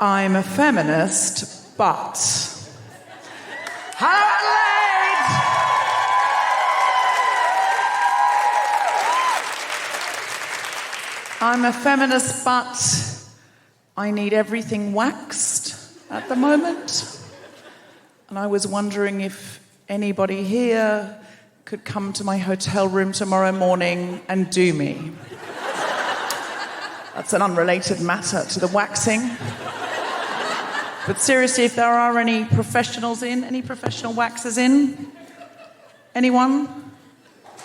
I'm a feminist, but... Hello, Adelaide! I'm a feminist, but I need everything waxed at the moment. And I was wondering if anybody here could come to my hotel room tomorrow morning and do me. That's an unrelated matter to the waxing. But seriously, if there are any professionals in, any professional waxers in? Anyone?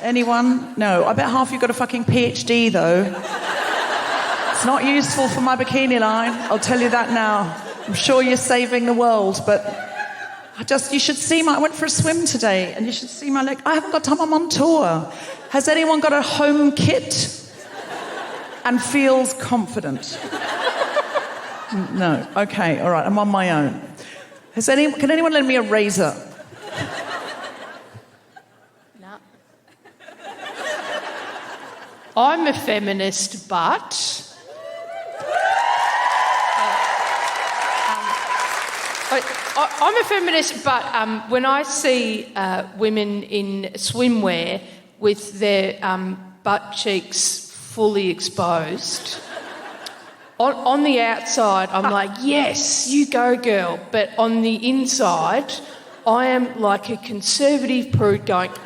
Anyone? No, I bet half you got a fucking PhD, though. It's not useful for my bikini line, I'll tell you that now. I'm sure you're saving the world, but you should see I went for a swim today, and you should see my leg. I haven't got time, I'm on tour. Has anyone got a home kit and feels confident? No. Okay, all right, I'm on my own. Can anyone lend me a razor? No. I'm a feminist, but... I'm a feminist, but when I see women in swimwear with their butt cheeks fully exposed, on the outside, I'm like, yes, you go, girl. But on the inside, I am like a conservative prude going, put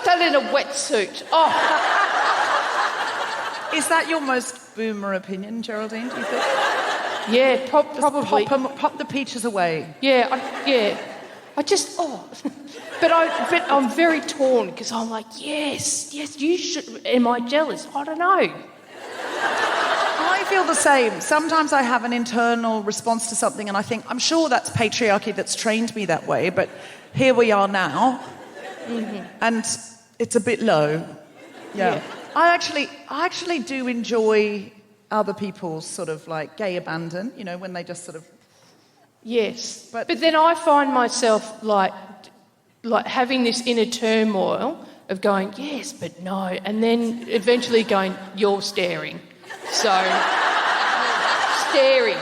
that in a wetsuit. Is that your most boomer opinion, Geraldine, do you think? Yeah, probably. Pop the peaches away. Yeah. But I'm very torn because I'm like, yes, you should. Am I jealous? I don't know. I feel the same. Sometimes I have an internal response to something and I think, I'm sure that's patriarchy that's trained me that way, but here we are now. Mm-hmm. And it's a bit low. Yeah. I actually do enjoy other people's sort of like gay abandon, you know, when they just sort of... Yes, but then I find myself like having this inner turmoil of going, yes, but no, and then eventually going, you're staring. So, staring.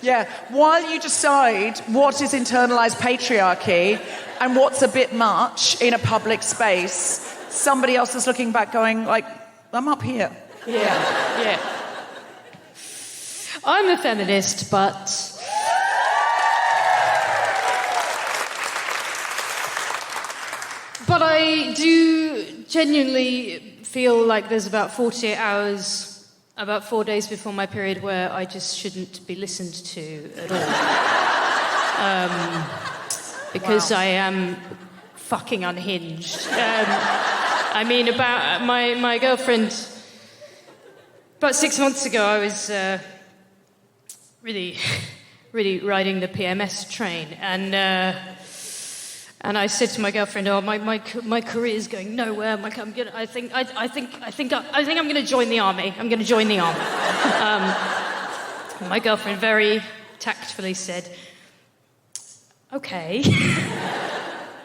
Yeah, while you decide what is internalised patriarchy and what's a bit much in a public space, somebody else is looking back going, like, I'm up here. Yeah. I'm a feminist, but... But I do genuinely feel like there's about 48 hours, about 4 days before my period, where I just shouldn't be listened to at all. Because I am fucking unhinged. I mean, about my girlfriend... About 6 months ago, I was really riding the PMS train, and I said to my girlfriend, "Oh, my career is going nowhere. I think I'm going to join the army. I'm going to join the army." My girlfriend very tactfully said, "Okay,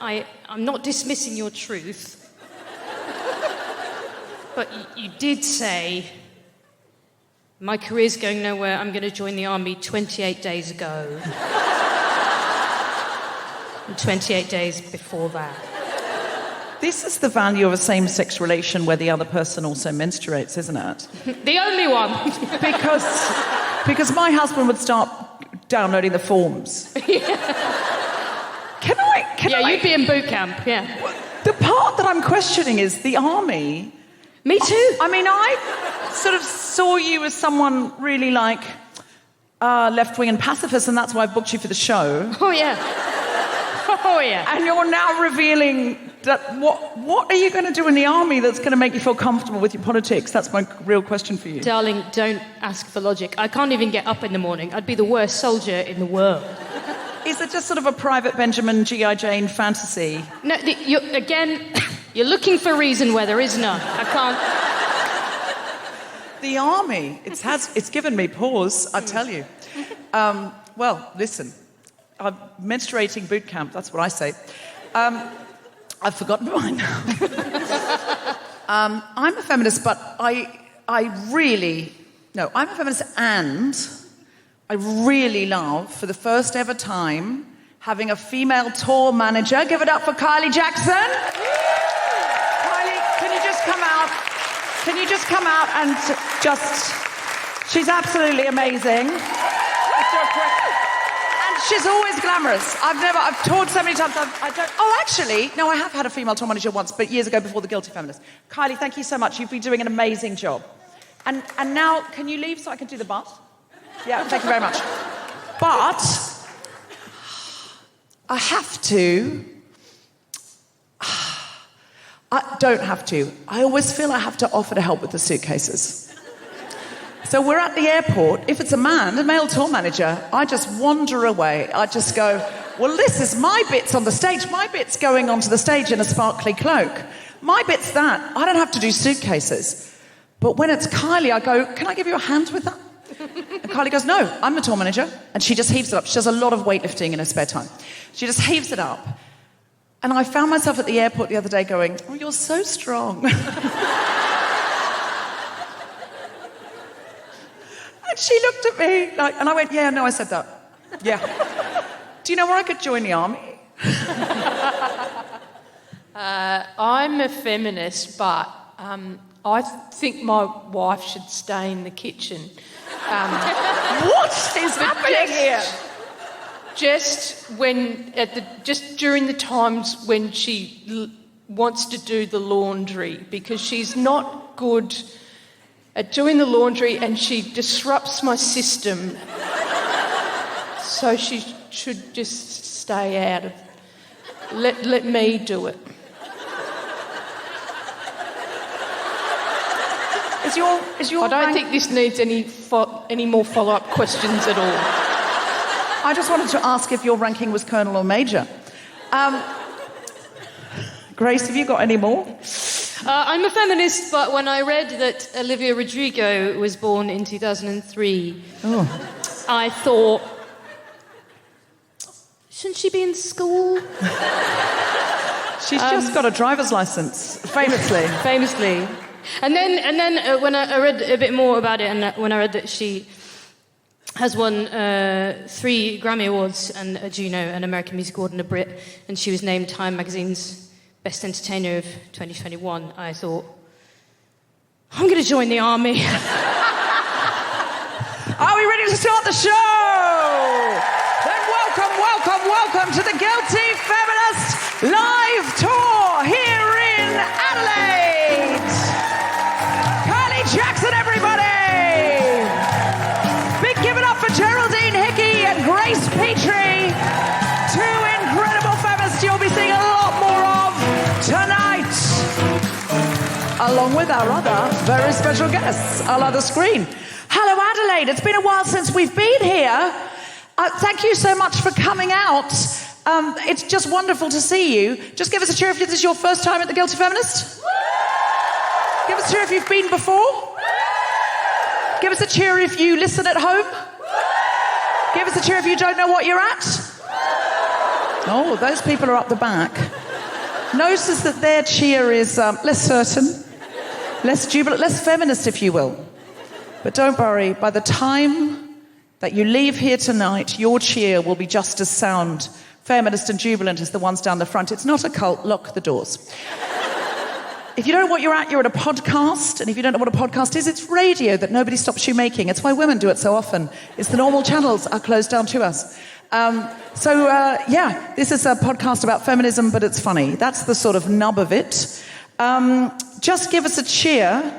I'm not dismissing your truth, but you did say." My career's going nowhere, I'm going to join the army 28 days ago. And 28 days before that. This is the value of a same-sex relation where the other person also menstruates, isn't it? The only one. because my husband would start downloading the forms. Yeah. Can I... you'd be in boot camp, yeah. The part that I'm questioning is the army. Me too. I mean, I sort of saw you as someone really like left-wing and pacifist, and that's why I booked you for the show. Oh, yeah. Oh, yeah. And you're now revealing that what are you going to do in the army that's going to make you feel comfortable with your politics? That's my real question for you. Darling, don't ask for logic. I can't even get up in the morning. I'd be the worst soldier in the world. Is it just sort of a Private Benjamin, G.I. Jane fantasy? No, you're looking for reason where there is none. I can't... The army, it's given me pause, I tell you. Well, listen, I'm menstruating boot camp, that's what I say. I've forgotten mine now. I'm a feminist, but I'm a feminist and I really love, for the first ever time, having a female tour manager. Give it up for Kylie Jackson. Kylie, can you just come out? Can you just come out and she's absolutely amazing. And she's always glamorous. I've toured so many times, I have had a female tour manager once, but years ago before The Guilty Feminist. Kylie, thank you so much. You've been doing an amazing job. And now, can you leave so I can do the bus? Yeah, thank you very much. But I have to. I don't have to. I always feel I have to offer to help with the suitcases. So we're at the airport. If it's a male tour manager, I just wander away. I just go, well, this is my bit's on the stage. My bit's going onto the stage in a sparkly cloak. My bit's that. I don't have to do suitcases. But when it's Kylie, I go, can I give you a hand with that? And Kylie goes, no, I'm the tour manager. And she just heaves it up. She does a lot of weightlifting in her spare time. She just heaves it up. And I found myself at the airport the other day going, oh, you're so strong. And she looked at me, and I went, yeah, no, I said that. Yeah. Do you know where I could join the army? I'm a feminist, but I think my wife should stay in the kitchen. What is happening here? Just during the times when she wants to do the laundry, because she's not good at doing the laundry and she disrupts my system. So she should just stay out of. Let me do it. I don't think this needs any more follow-up questions at all. I just wanted to ask if your ranking was colonel or major. Grace, have you got any more? I'm a feminist, but when I read that Olivia Rodrigo was born in 2003, I thought, shouldn't she be in school? She's just got a driver's license, famously. Famously. And then when I read a bit more about it, and when I read that she has won 3 Grammy Awards and a Juno, an American Music Award and a Brit, and she was named Time Magazine's Best Entertainer of 2021, I thought, I'm going to join the army. Are we ready to start the show? Then welcome to the Guilty Feminist live tour here in Adelaide. Kylie Jackson, everybody! Big give it up for Geraldine, Hickey and Grace Petrie. 2 incredible feminists you'll be seeing a lot more of tonight. Along with our other very special guests, our other screen. Hello, Adelaide. It's been a while since we've been here. Thank you so much for coming out. It's just wonderful to see you. Just give us a cheer if this is your first time at the Guilty Feminist. Give us a cheer if you've been before. Give us a cheer if you listen at home. Give us a cheer if you don't know what you're at. Oh, those people are up the back. Notice that their cheer is less certain, less jubilant, less feminist, if you will. But don't worry, by the time that you leave here tonight, your cheer will be just as sound, feminist and jubilant as the ones down the front. It's not a cult. Lock the doors. If you don't know what you're at a podcast. And if you don't know what a podcast is, it's radio that nobody stops you making. It's why women do it so often. It's the normal channels are closed down to us. This is a podcast about feminism, but it's funny. That's the sort of nub of it. Just give us a cheer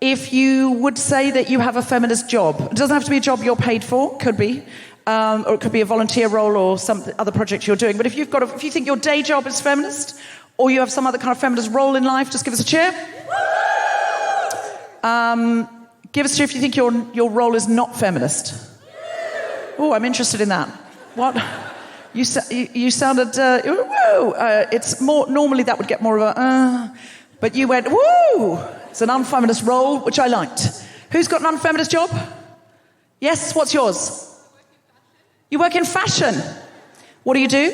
if you would say that you have a feminist job. It doesn't have to be a job you're paid for, could be. Or it could be a volunteer role or some other project you're doing. But if you think your day job is feminist, or you have some other kind of feminist role in life, just give us a cheer. Give us a cheer if you think your role is not feminist. Oh, I'm interested in that. What? You sounded, woo! It's more, normally that would get more of a, but you went, woo! It's an unfeminist role, which I liked. Who's got an unfeminist job? Yes, what's yours? You work in fashion. What do you do?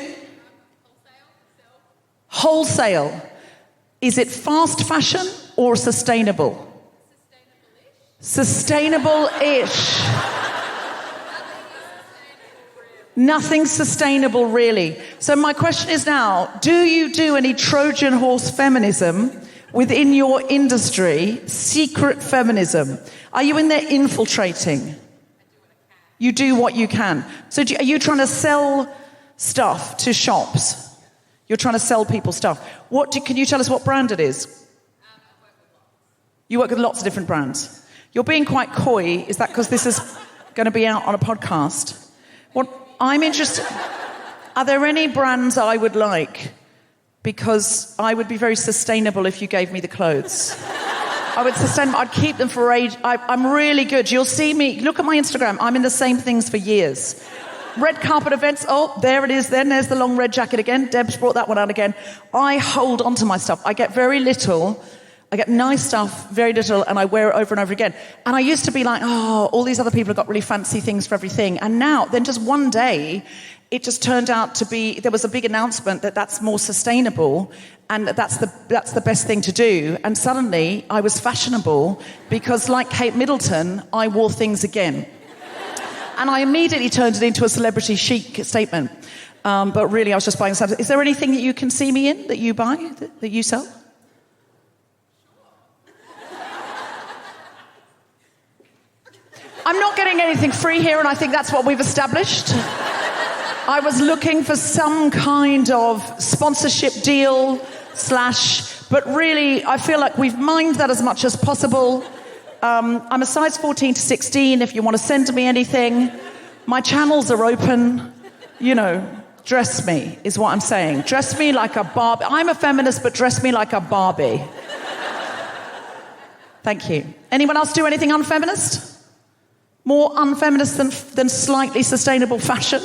Wholesale. Is it fast fashion or sustainable? Sustainable-ish. Nothing's sustainable, really. So my question is now, do you do any Trojan horse feminism within your industry, secret feminism? Are you in there infiltrating? You do what you can. So are you trying to sell stuff to shops? You're trying to sell people stuff. Can you tell us what brand it is? You work with lots of different brands. You're being quite coy. Is that because this is going to be out on a podcast? I'm interested. Are there any brands I would like? Because I would be very sustainable if you gave me the clothes. I'd keep them for age. I'm really good. You'll see me. Look at my Instagram. I'm in the same things for years. Red carpet events. Oh, there it is then. There's the long red jacket again. Deb's brought that one out again. I hold on to my stuff. I get very little. I get nice stuff, very little, and I wear it over and over again. And I used to be like, oh, all these other people have got really fancy things for everything. And now, then just one day, it just turned out to be, there was a big announcement that that's more sustainable and that's the best thing to do. And suddenly, I was fashionable because, like Kate Middleton, I wore things again. And I immediately turned it into a celebrity chic statement. But really, I was just buying something. Is there anything that you can see me in that you buy, that you sell? I'm not getting anything free here, and I think that's what we've established. I was looking for some kind of sponsorship deal / but really, I feel like we've mined that as much as possible. I'm a size 14 to 16 if you want to send me anything. My channels are open. You know, dress me is what I'm saying. Dress me like a Barbie. I'm a feminist, but dress me like a Barbie. Thank you. Anyone else do anything unfeminist? More unfeminist than slightly sustainable fashion?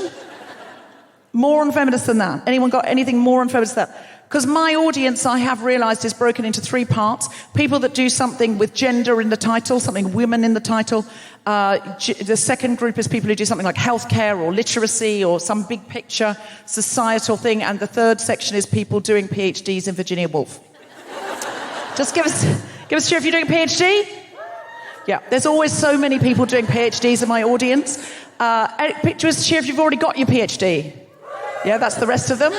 More unfeminist than that? Anyone got anything more unfeminist than that? Because my audience, I have realised, is broken into 3 parts. People that do something with gender in the title, something women in the title. The second group is people who do something like healthcare or literacy or some big picture societal thing. And the third section is people doing PhDs in Virginia Woolf. Just give us a cheer if you're doing a PhD. Yeah, there's always so many people doing PhDs in my audience. Picture us cheer if you've already got your PhD. Yeah, that's the rest of them.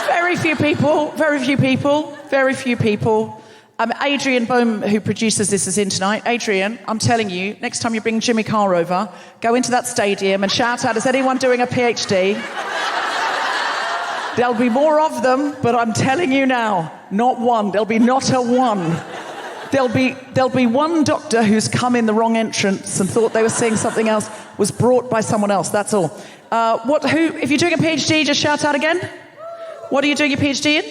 Very few people. Adrian Bohm, who produces this, is in tonight. Adrian, I'm telling you, next time you bring Jimmy Carr over, go into that stadium and shout out, is anyone doing a PhD? There'll be more of them, but I'm telling you now, not one. There'll be not a one. There'll be one doctor who's come in the wrong entrance and thought they were seeing something else, was brought by someone else, that's all. If you're doing a PhD, just shout out again. What are you doing your PhD in?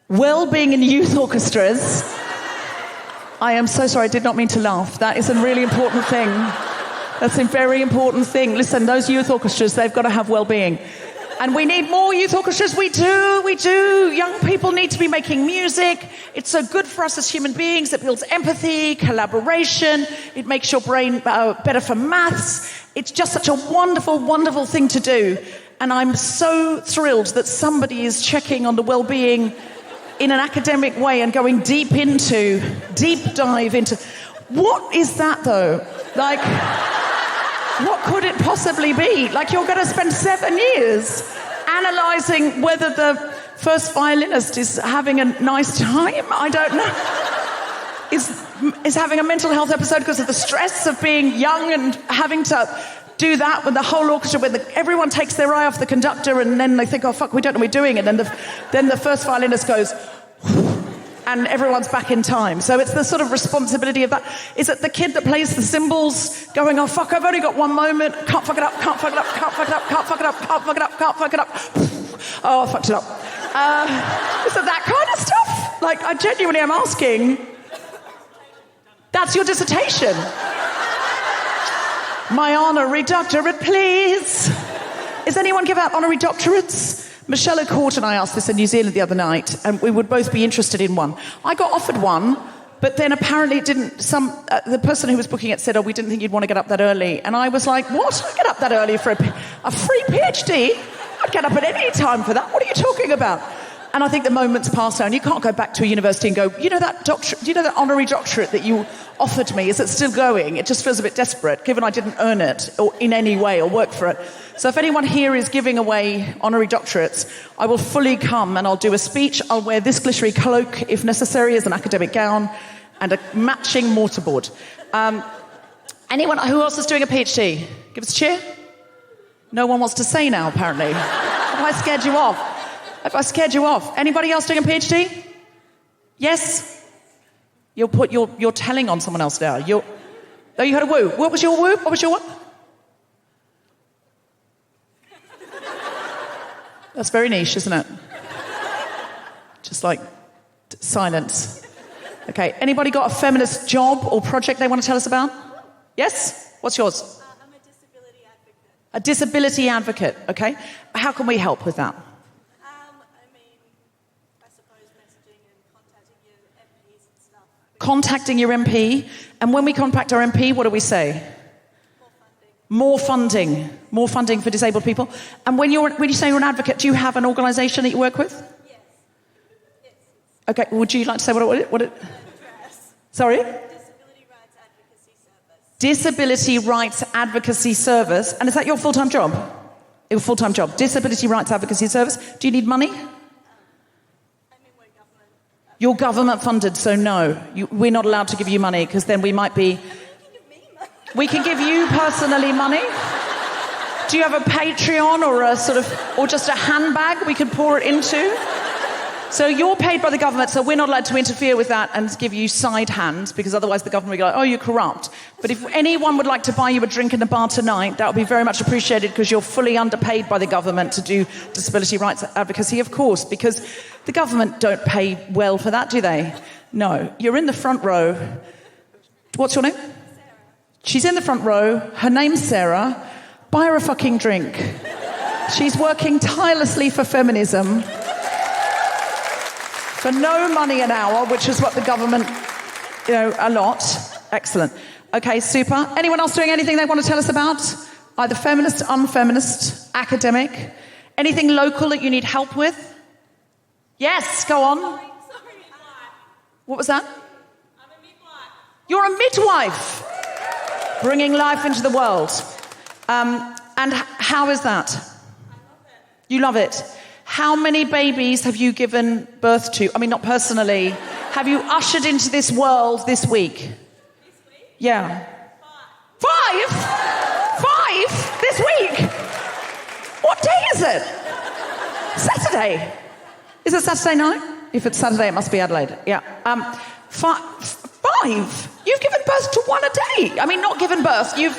Well-being in youth orchestras. I am so sorry, I did not mean to laugh. That is a really important thing. That's a very important thing. Listen, those youth orchestras, they've got to have well-being. And we need more youth orchestras. We do. Young people need to be making music. It's so good for us as human beings. It builds empathy, collaboration. It makes your brain better for maths. It's just such a wonderful, wonderful thing to do. And I'm so thrilled that somebody is checking on the well-being in an academic way and going deep dive into... What is that, though? Like... What could it possibly be? Like, you're going to spend 7 years analysing whether the first violinist is having a nice time? I don't know. Is having a mental health episode because of the stress of being young and having to do that with the whole orchestra, when everyone takes their eye off the conductor and then they think, oh, fuck, we don't know what we're doing. And then the first violinist goes... and everyone's back in time. So it's the sort of responsibility of that. Is it the kid that plays the cymbals going, oh, fuck, I've only got one moment. Can't fuck it up, can't fuck it up, can't fuck it up, can't fuck it up, can't fuck it up, can't fuck it up. Oh, I fucked it up. Is it that kind of stuff? Like, I genuinely am asking. That's your dissertation. My honorary doctorate, please. Does anyone give out honorary doctorates? Michelle O'Court and I asked this in New Zealand the other night, and we would both be interested in one. I got offered one, but then apparently it didn't... the person who was booking it said, oh, we didn't think you'd want to get up that early. And I was like, what? I get up that early for a free PhD? I'd get up at any time for that. What are you talking about? And I think the moment's passed now, and you can't go back to a university and go, you know that doctorate, do you know that honorary doctorate that you offered me? Is it still going? It just feels a bit desperate, given I didn't earn it or in any way or work for it. So if anyone here is giving away honorary doctorates, I will fully come and I'll do a speech. I'll wear this glittery cloak, if necessary, as an academic gown, and a matching mortarboard. Anyone who else is doing a PhD? Give us a cheer. No one wants to say now, apparently. Have I scared you off? Have I scared you off? Anybody else doing a PhD? Yes? You're telling on someone else now. Oh, you had a woo. What was your woo? What was your what? That's very niche, isn't it? Just like silence. Okay, anybody got a feminist job or project they want to tell us about? Yes? What's yours? I'm a disability advocate. A disability advocate, okay. How can we help with that? I suppose messaging and contacting your MPs and stuff. Contacting your MP. And when we contact our MP, what do we say? More funding. More funding for disabled people. And when you say you're an advocate, do you have an organisation that you work with? Yes. Okay, would you like to say what it... Sorry? Disability Rights Advocacy Service. And is that your full-time job? Your full-time job. Disability Rights Advocacy Service. Do you need money? We're government. You're government funded, so no. We're not allowed to give you money because then we might be... You can give me money. We can give you personally money. Do you have a Patreon or or just a handbag we could pour it into? So you're paid by the government, so we're not allowed to interfere with that and give you side hands, because otherwise the government will go, oh, you're corrupt. But if anyone would like to buy you a drink in the bar tonight, that would be very much appreciated, because you're fully underpaid by the government to do disability rights advocacy, of course, because the government don't pay well for that, do they? No. You're in the front row. What's your name? Sarah. She's in the front row. Her name's Sarah. Buy her a fucking drink. She's working tirelessly for feminism. For no money an hour, which is what the government, allot. Excellent. Okay, super. Anyone else doing anything they want to tell us about? Either feminist, unfeminist, academic? Anything local that you need help with? Yes, go on. Sorry. What was that? I'm a midwife. You're a midwife. Bringing life into the world. And how is that? I love it. You love it. How many babies have you given birth to? I mean, not personally. Have you ushered into this world this week? This week? Yeah. 5. 5 this week? What day is it? Saturday. Is it Saturday night? If it's Saturday, it must be Adelaide. Yeah. 5? You've given birth to one a day. I mean, not given birth. You've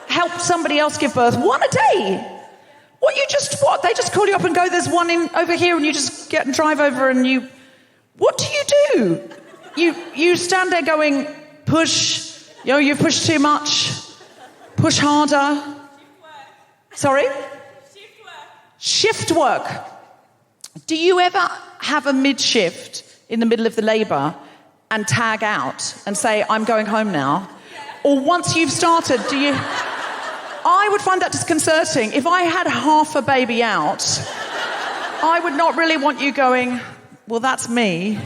helped somebody else give birth. One a day. They just call you up and go, there's one over here, and you just get and drive over and you... What do you do? You stand there going, push, you push too much, push harder. Shift work. Sorry? Shift work. Shift work. Do you ever have a mid-shift in the middle of the labour and tag out and say, I'm going home now? Or once you've started, do you... I would find that disconcerting. If I had half a baby out, I would not really want you going, well, that's me.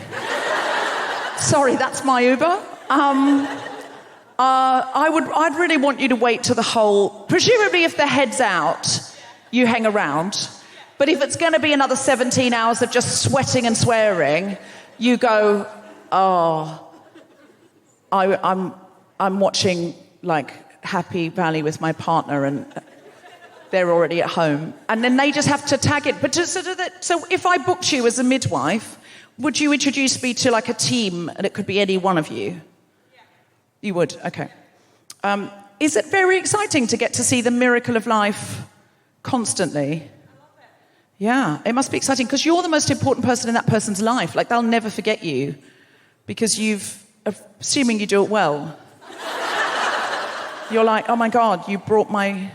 Sorry, that's my Uber. I'd really want you to wait till the whole... Presumably, if the head's out, you hang around. But if it's going to be another 17 hours of just sweating and swearing, you go, oh, I'm watching, Happy Valley with my partner, and they're already at home. And then they just have to tag it. But so if I booked you as a midwife, would you introduce me to a team, and it could be any one of you? Yeah. You would? Okay. Is it very exciting to get to see the miracle of life constantly? I love it. Yeah, it must be exciting, because you're the most important person in that person's life. They'll never forget you, because assuming you do it well. You're like, oh my God, you brought my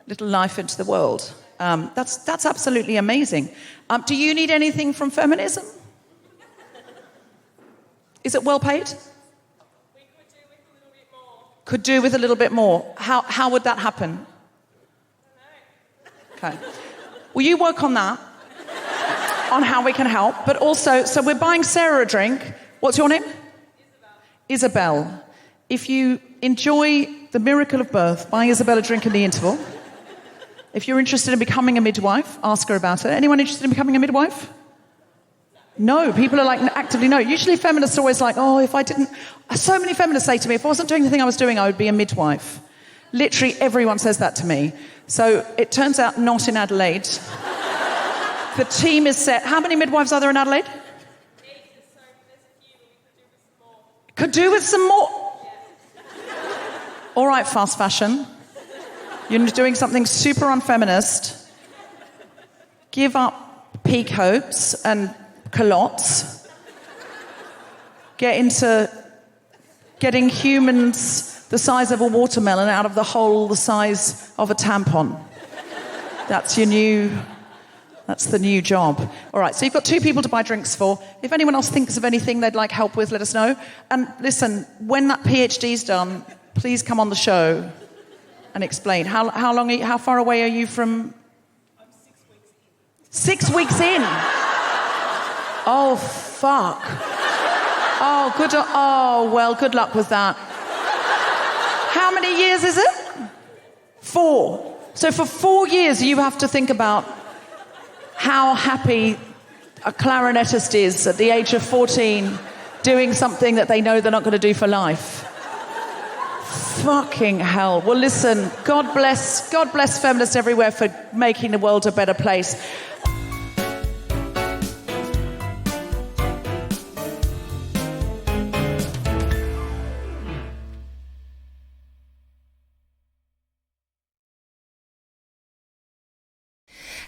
little life into the world. That's absolutely amazing. Do you need anything from feminism? Is it well paid? We could do with a little bit more. Could do with a little bit more. How would that happen? I don't know. Okay. Well, you work on that. on how we can help. But also, so we're buying Sarah a drink. What's your name? Isabel. If you enjoy the miracle of birth, buy Isabel a drink in the interval. If you're interested in becoming a midwife, ask her about it. Anyone interested in becoming a midwife? No, people are like actively no. Usually feminists are always like, oh, if I didn't... So many feminists say to me, if I wasn't doing the thing I was doing, I would be a midwife. Literally everyone says that to me. So it turns out not in Adelaide. The team is set. How many midwives are there in Adelaide? 8, so there's a few, we Could do with some more. All right, fast fashion. You're doing something super unfeminist. Give up peacocks and culottes. Get into getting humans the size of a watermelon out of the hole the size of a tampon. That's the new job. All right, so you've got 2 people to buy drinks for. If anyone else thinks of anything they'd like help with, let us know. And listen, when that PhD's done, please come on the show and explain. How far away are you from... I'm 6 weeks in. 6 weeks in? Oh, fuck. Oh, good. Oh, well, good luck with that. How many years is it? 4. So for 4 years, you have to think about how happy a clarinetist is at the age of 14 doing something that they know they're not going to do for life. Fucking hell. Well, listen, God bless feminists everywhere for making the world a better place.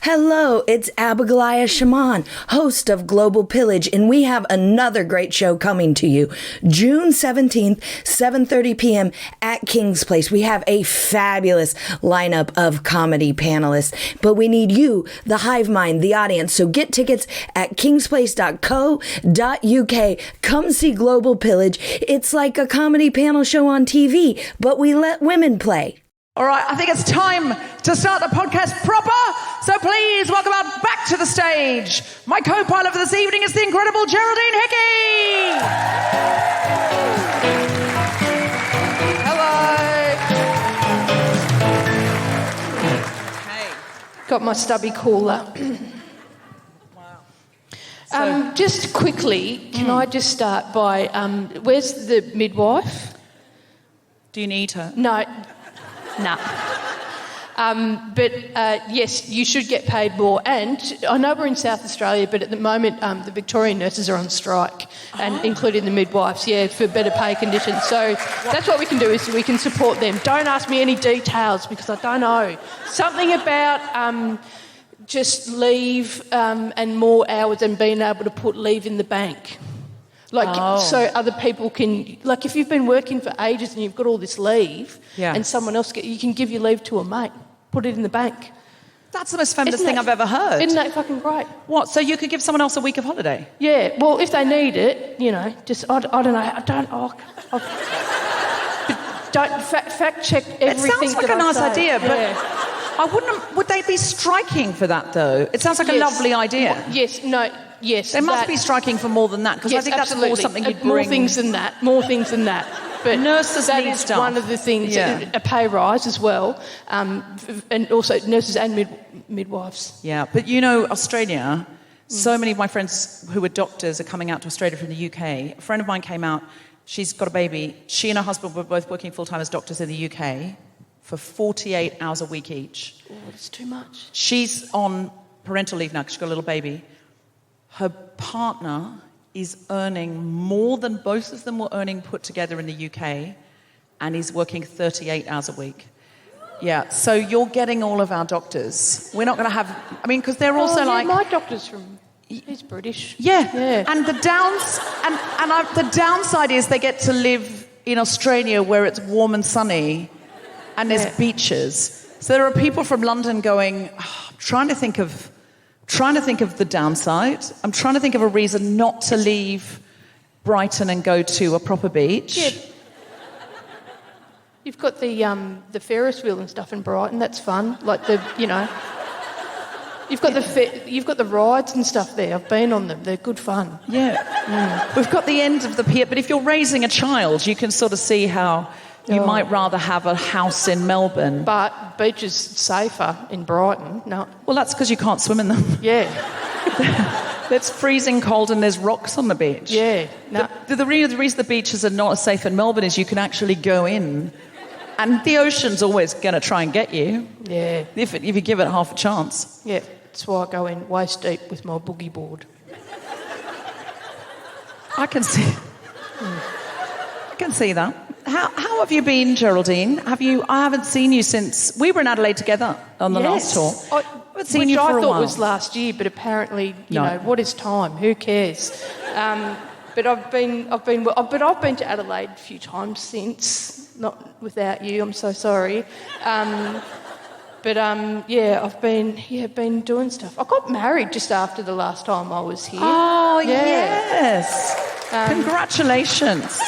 Hello, it's Abigail Shaman, host of Global Pillage, and we have another great show coming to you. June 17th, 7:30 p.m. at King's Place. We have a fabulous lineup of comedy panelists, but we need you, the hive mind, the audience. So get tickets at kingsplace.co.uk. Come see Global Pillage. It's like a comedy panel show on TV, but we let women play. All right, I think it's time to start the podcast proper. So please welcome out back to the stage. My co-pilot for this evening is the incredible Geraldine Hickey. Hello. Hey. Got my stubby cooler. Wow. Just quickly, can I just start by, where's the midwife? Do you need her? No. But yes, you should get paid more. And I know we're in South Australia, but at the moment the Victorian nurses are on strike, and including the midwives, for better pay conditions. So that's what we can do, is we can support them. Don't ask me any details because I don't know. Something about just leave and more hours and being able to put leave in the bank. So other people can, like if you've been working for ages and you've got all this leave and someone else, you can give your leave to a mate, put it in the bank. That's the most feminist thing I've ever heard. Isn't that fucking great? What, so you could give someone else a week of holiday? Yeah, well, if they need it, just, I don't know, don't fact check everything. It sounds like a nice idea, but yeah. would they be striking for that though? It sounds like a lovely idea. Yes, They must be striking for more than that, because I think absolutely. That's more something you'd bring. More things than that. But nurses that need is stuff. one of the things, a pay rise as well, and also nurses and midwives. Yeah, but Australia, so many of my friends who are doctors are coming out to Australia from the UK. A friend of mine came out, she's got a baby. She and her husband were both working full-time as doctors in the UK for 48 hours a week each. Oh, it's too much. She's on parental leave now because she's got a little baby. Her partner is earning more than both of them were earning put together in the UK, and he's working 38 hours a week. Yeah, so you're getting all of our doctors. We're not going to have... because they're also my doctor's from... He's British. Yeah. And the the downside is they get to live in Australia where it's warm and sunny and there's beaches. So there are people from London going, I'm trying to think of the downside. I'm trying to think of a reason not to leave Brighton and go to a proper beach. Yeah. You've got the Ferris wheel and stuff in Brighton. That's fun. Like You've got the rides and stuff there. I've been on them. They're good fun. Yeah. We've got the end of the pier, but if you're raising a child, you can sort of see how you might rather have a house in Melbourne. But beach is safer in Brighton. No. Well, that's because you can't swim in them. Yeah. It's freezing cold and there's rocks on the beach. Yeah. No. The reason the beaches are not as safe in Melbourne is you can actually go in and the ocean's always going to try and get you. Yeah. If you give it half a chance. Yeah. That's why I go in waist deep with my boogie board. I can see. I can see that. How have you been, Geraldine? I haven't seen you since we were in Adelaide together on the last tour. I haven't seen you for a while. Which I thought was last year, but apparently, you know, what is time? Who cares? But I've been to Adelaide a few times since, not without you. I'm so sorry. I've been doing stuff. I got married just after the last time I was here. Oh yes! Congratulations.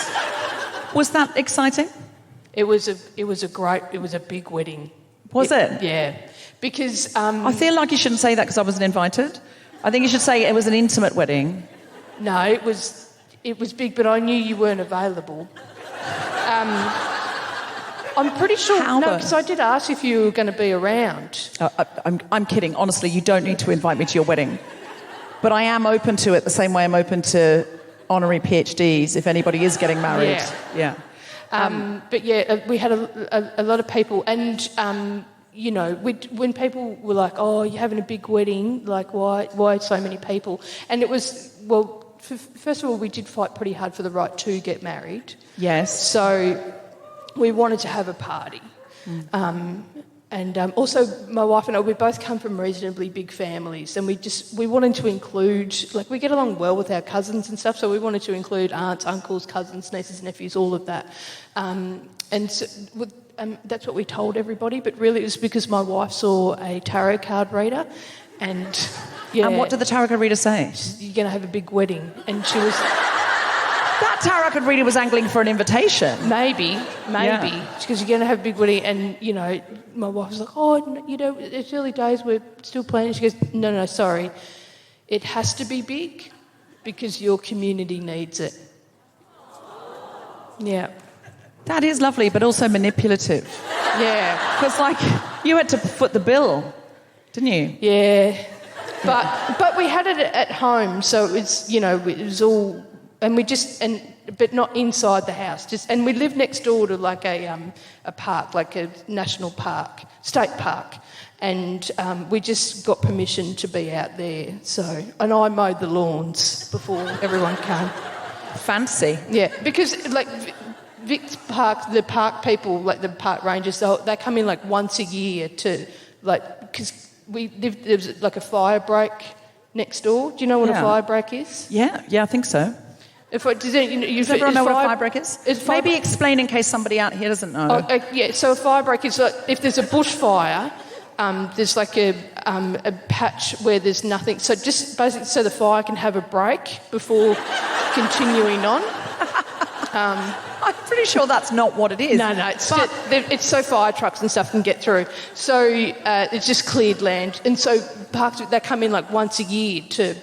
Was that exciting? It was a big wedding. Was it? Yeah. Because I feel like you shouldn't say that because I wasn't invited. I think you should say it was an intimate wedding. No, it was big, but I knew you weren't available. I'm pretty sure. No, because I did ask if you were going to be around. I'm kidding. Honestly, you don't need to invite me to your wedding. But I am open to it the same way I'm open to honorary PhDs if anybody is getting married. Yeah. We had a lot of people, and when people were like, "Oh, you're having a big wedding, like why so many people?" And it was, well, first of all, we did fight pretty hard for the right to get married. Yes. So we wanted to have a party. And also, my wife and I, we both come from reasonably big families, and we wanted to include, like, we get along well with our cousins and stuff, so we wanted to include aunts, uncles, cousins, nieces, nephews, all of that. That's what we told everybody, but really it was because my wife saw a tarot card reader, and And what did the tarot card reader say? You're going to have a big wedding, and she was. That tarot card reader was angling for an invitation. Maybe, because you're going to have a big wedding, and my wife was like, "Oh, it's early days, we're still planning." She goes, "No, sorry, it has to be big because your community needs it." Yeah, that is lovely, but also manipulative. Yeah, because you had to foot the bill, didn't you? Yeah, but we had it at home, so it was all. And but not inside the house. And we lived next door to like a park, like a national park, state park, and we just got permission to be out there. So, and I mowed the lawns before everyone came. Fancy. Yeah, because Vic's Park, the park people, like the park rangers, they come in like once a year to because there was like a fire break next door. Do you know what a fire break is? Yeah, I think so. Does everyone know what a fire break is? Maybe explain in case somebody out here doesn't know. So a fire break is like if there's a bushfire, there's like a patch where there's nothing. So just basically so the fire can have a break before continuing on. I'm pretty sure that's not what it is. No, it's so fire trucks and stuff can get through. So it's just cleared land. And so parks, they come in like once a year to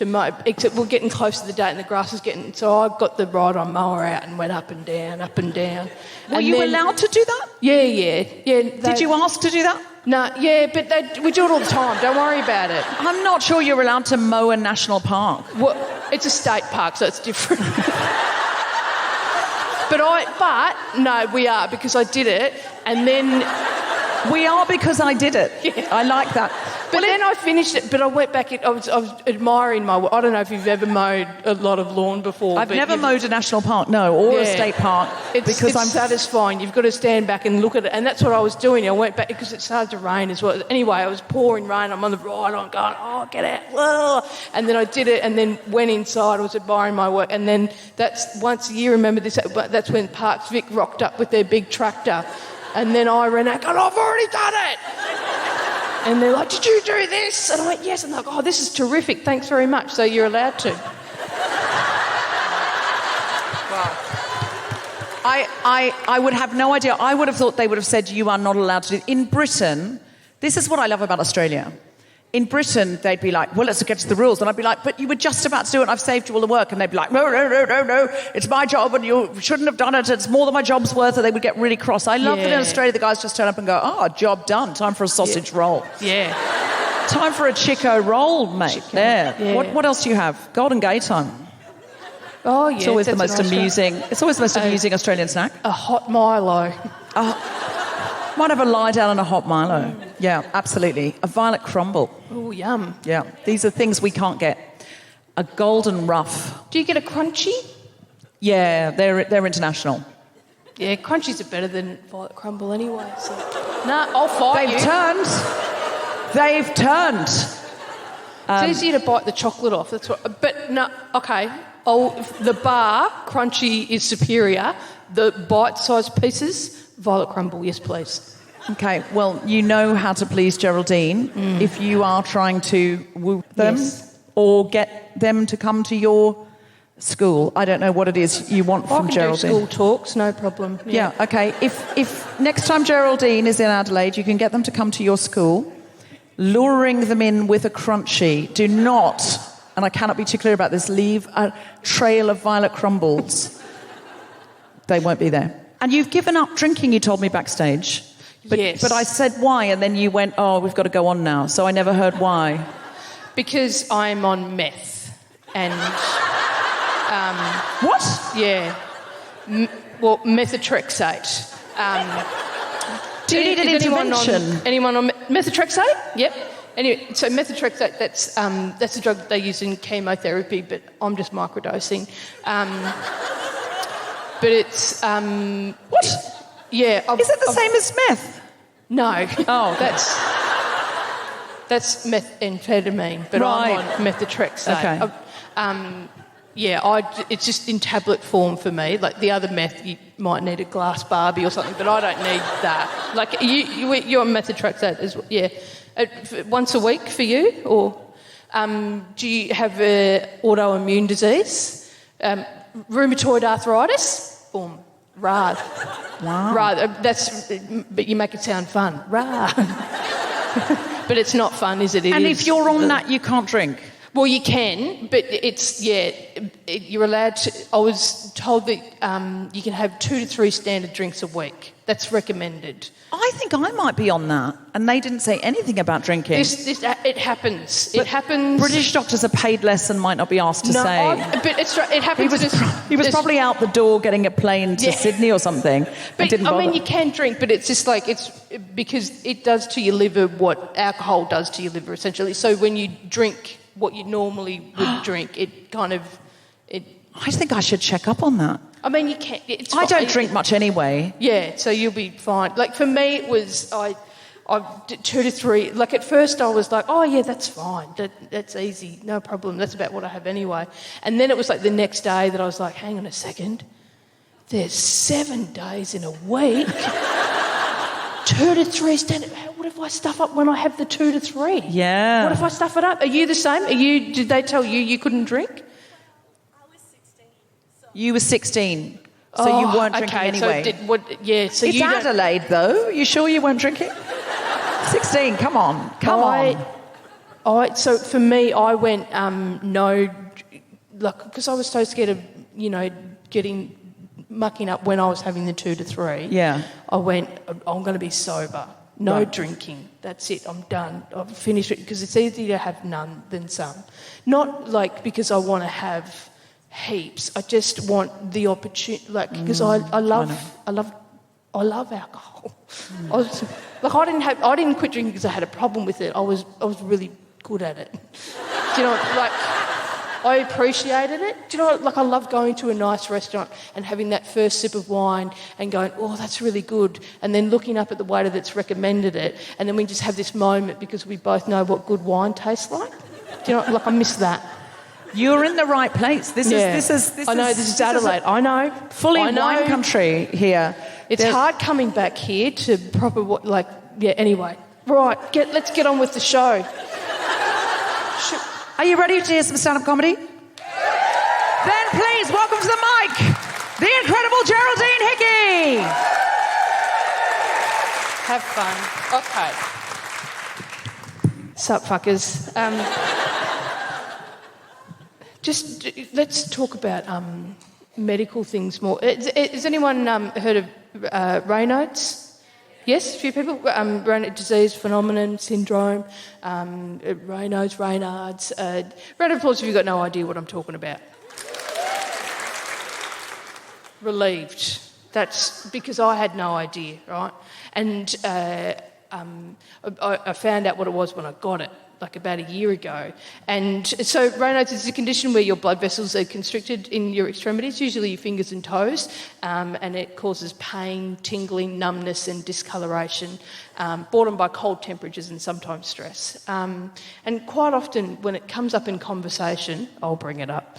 mow, except we're getting close to the date and the grass is getting... So I got the ride-on mower out and went up and down, up and down. Were you allowed to do that? Yeah. Did you ask to do that? No, but we do it all the time. Don't worry about it. I'm not sure you're allowed to mow a national park. Well, it's a state park, so it's different. But no, we are, because I did it, and then... We are because I did it. Yeah. I like that. But then I finished it, but I went back, I was admiring my... I don't know if you've ever mowed a lot of lawn before. I've never mowed a national park, or a state park. It's satisfying. You've got to stand back and look at it. And that's what I was doing. I went back because it started to rain as well. Anyway, I was pouring rain. I'm on the ride. I'm going, oh, get out. Whoa. And then I did it and then went inside. I was admiring my work. And then that's once a year, remember this, that's when Parks Vic rocked up with their big tractor. And then I ran out going, I've already done it. And they're like, did you do this? And I went, yes. And they're like, oh, this is terrific. Thanks very much. So you're allowed to. I would have no idea. I would have thought they would have said you are not allowed to do it. In Britain, this is what I love about Australia. In Britain, they'd be like, well, it's against the rules. And I'd be like, but you were just about to do it and I've saved you all the work. And they'd be like, no, it's my job and you shouldn't have done it. It's more than my job's worth. And they would get really cross. I love that in Australia, the guys just turn up and go, job done. Time for a sausage roll. Yeah. Time for a Chico roll, mate. Yeah. What else do you have? Golden Gay time. Oh, yeah. It's always the most amusing. It's always the most amusing Australian snack. A hot Milo. Might have a lie down and a hot Milo. Yeah, absolutely. A violet crumble. Oh, yum. Yeah, these are things we can't get. A golden ruff. Do you get a crunchy? Yeah, they're international. Yeah, crunchies are better than violet crumble anyway. So. Nah, I'll fight you. They've turned. It's easier to bite the chocolate off. That's what. But no, okay. The bar crunchy is superior. The bite-sized pieces, violet crumble. Yes, please. Okay, well, you know how to please Geraldine if you are trying to woo them or get them to come to your school. I don't know what it is you want from Geraldine. I can do school talks, no problem. Yeah, okay. If next time Geraldine is in Adelaide, you can get them to come to your school, luring them in with a crunchy. Do not, and I cannot be too clear about this, leave a trail of violet crumbles. They won't be there. And you've given up drinking, you told me backstage. Yes. But I said why, and then you went, we've got to go on now. So I never heard why. Because I'm on meth. And... what? Yeah. Methotrexate. Do you need an intervention? Anyone on methotrexate? Yep. Anyway, so methotrexate, that's a drug that they use in chemotherapy, but I'm just microdosing. But it's... what? Yeah. Is it the same as meth? No. Oh. That's methamphetamine, but right. I'm on methotrexate. Okay. It's just in tablet form for me. Like the other meth, you might need a glass Barbie or something, but I don't need that. Like you're on methotrexate as well. Yeah. Once a week for you, or do you have autoimmune disease, rheumatoid arthritis? Boom. Rad. Wow. But you make it sound fun. Rad. But it's not fun, is it? If you're on that, you can't drink? Well, you can, but you're allowed to... I was told that you can have 2 to 3 standard drinks a week. That's recommended. I think I might be on that, and they didn't say anything about drinking. It happens. But it happens. British doctors are paid less and might not be asked to say. But it happens. He was probably out the door getting a plane to Sydney or something. But didn't bother. I mean, you can drink, but it's just like it's because it does to your liver what alcohol does to your liver, essentially. So when you drink what you normally would drink, it kind of I think I should check up on that. I mean, you can't. I don't drink much anyway. Yeah, so you'll be fine. Like for me, it was I did 2 to 3. Like at first, I was like, oh yeah, that's fine. That's easy, no problem. That's about what I have anyway. And then it was like the next day that I was like, hang on a second. There's 7 days in a week. 2 to 3 standard. What if I stuff up when I have the 2 to 3? Yeah. What if I stuff it up? Are you the same? Did they tell you couldn't drink? You were 16, so you weren't drinking anyway. So it's Adelaide, though. You sure you weren't drinking? 16, come on. So for me, I went no, like because I was so scared of mucking up when I was having the 2 to 3. Yeah. I went, I'm going to be sober. No drinking. That's it. I'm done. I've finished it because it's easier to have none than some. Not like because I want to have heaps. I just want the opportunity, like because I love alcohol. I didn't quit drinking because I had a problem with it. I was really good at it. Do you know, like I appreciated it. Do you know, like I love going to a nice restaurant and having that first sip of wine and going, oh, that's really good, and then looking up at the waiter that's recommended it, and then we just have this moment because we both know what good wine tastes like. Do you know, like I miss that. You're in the right place. This is Adelaide. I know. Fully wine country here. It's hard coming back here to proper anyway. Right, let's get on with the show. Are you ready to hear some stand-up comedy? Then please welcome to the mic, the incredible Geraldine Hickey. Have fun. Okay. Sup, fuckers. Just let's talk about medical things more. Has anyone heard of Raynaud's? Yes, a few people. Raynaud's disease, phenomenon, syndrome, Raynaud's. Round of applause if you've got no idea what I'm talking about. Relieved. That's because I had no idea, right? And I found out what it was when I got it, like about a year ago. And so Raynaud's is a condition where your blood vessels are constricted in your extremities, usually your fingers and toes, and it causes pain, tingling, numbness and discoloration, brought on by cold temperatures and sometimes stress. And quite often when it comes up in conversation, I'll bring it up.